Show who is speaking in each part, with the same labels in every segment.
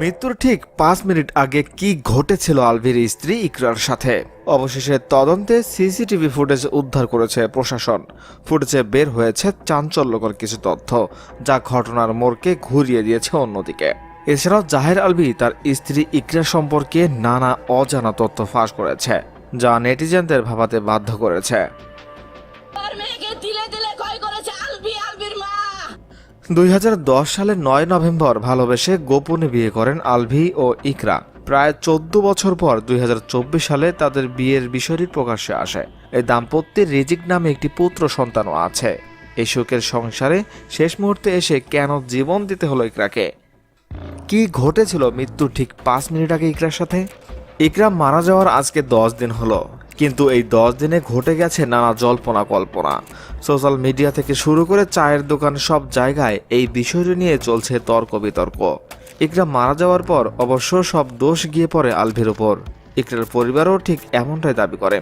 Speaker 1: মৃত্যুর ঠিক 5 মিনিট আগে কি ঘটেছিল আলভির স্ত্রী ইকরার সাথে? অবশেষে তদন্তে সিসিটিভি ফুটেজ উদ্ধার করেছে প্রশাসন। ফুটেজে বের হয়েছে চাঞ্চল্যকর কিছু তথ্য, যা ঘটনার মোড়কে ঘুরিয়ে দিয়েছে অন্যদিকে। এছাড়াও জাহের আলভি তার স্ত্রী ইকরা সম্পর্কে নানা অজানা তথ্য ফাঁস করেছে, যা নেটিজেনদের ভাবাতে বাধ্য করেছে। 2010 সালের 9 নভেম্বর ভালোবেসে গোপনে বিয়ে করেন আলভি ও ইকরা। প্রায় 14 বছর পর 2024 সালে তাদের বিয়ের বিষয়টি প্রকাশ্যে আসে। এই দাম্পত্যের রিজিক নামে একটি পুত্র সন্তানও আছে। এই সুখের সংসারে শেষ মুহূর্তে এসে কেন জীবন দিতে হলো ইকরাকে? কি ঘটেছিল মৃত্যুর ঠিক 5 মিনিট আগে ইকরার সাথে? ইকরা মারা যাওয়ার আজকে 10 দিন হলো, কিন্তু এই 10 দিনে ঘটে গেছে নানা জল্পনা কল্পনা। সোশ্যাল মিডিয়া থেকে শুরু করে চায়ের দোকান, সব জায়গায় এই বিষয়টি নিয়ে চলছে তর্ক বিতর্ক। ইকরা মারা যাওয়ার পর অবশ্য সব দোষ গিয়ে পড়ে আলভির উপর। ইকরার পরিবারও ঠিক এমনটাই দাবি করে।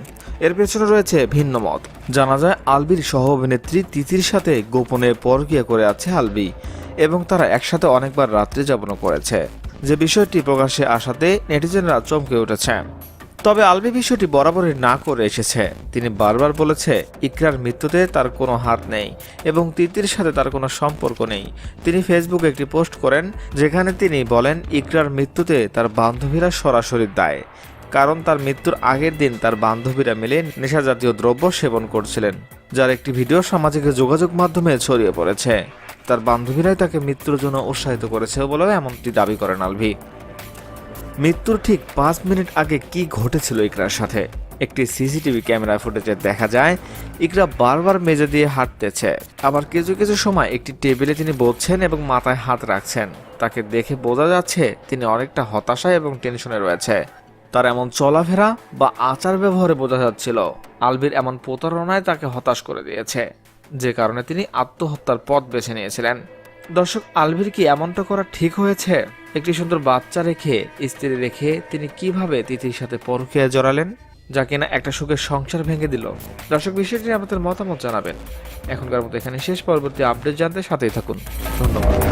Speaker 1: এর পেছনে রয়েছে ভিন্ন মত। জানা যায় আলভির সহ অভিনেত্রী তিথির সাথে গোপনে পরকীয়া করে আছে আলভি, এবং তারা একসাথে অনেকবার রাত্রি যাপনও করেছে। যে বিষয়টি প্রকাশ্যে আসাতে নেটিজেনরা চমকে উঠেছে। তবে আলভি বিষয়টি বরাবরই না করে এসেছে। তিনি বারবার বলেছে ইকরার মৃত্যুতে তার কোনো হাত নেই এবং তিতির সাথে তার কোনো সম্পর্ক নেই। তিনি ফেসবুকে একটি পোস্ট করেন, যেখানে তিনি বলেন ইকরার মৃত্যুতে তার বান্ধবীরা সরাসরি দায়ী, কারণ তার মৃত্যুর আগের দিন তার বান্ধবীরা মিলে নেশাজাতীয় দ্রব্য সেবন করছিলেন, যার একটি ভিডিও সামাজিক যোগাযোগ মাধ্যমে ছড়িয়ে পড়েছে। তার বান্ধবীরাই তাকে মৃত্যুর জন্য উৎসাহিত করেছে বলেও এমনটি দাবি করেন আলভি। মৃত্যুর ঠিক 5 মিনিট আগে কি ঘটেছিল ইকরার সাথে? একটি সিসিটিভি ক্যামেরা ফুটেজে দেখা যায় ইকরা বারবার মেঝে দিয়ে হাঁটতেছে, আবার কিছু কিছু সময় একটি টেবিলে তিনি বসছেন এবং মাথায় হাত রাখছেন। তাকে দেখে বোঝা যাচ্ছে তিনি অনেকটা হতাশায় এবং টেনশনে রয়েছে। তার এমন চলাফেরা বা আচার ব্যবহারে বোঝা যাচ্ছিল আলভির এমন প্রতারণায় তাকে হতাশ করে দিয়েছে, যে কারণে তিনি আত্মহত্যার পথ বেছে নিয়েছিলেন। দর্শক, আলভির কি এমনটা করা ঠিক হয়েছে? একটি সুন্দর বাচ্চা রেখে, স্ত্রী রেখে তিনি কিভাবে তিথির সাথে পরকীয়ায় জড়ালেন, যা কিনা একটা সুখের সংসার ভেঙে দিল? দর্শক, বিষয়টি আপনাদের মতামত জানাবেন। এখনকার মতো এখানে শেষ। পরবর্তী আপডেট জানতে সাথেই থাকুন। ধন্যবাদ।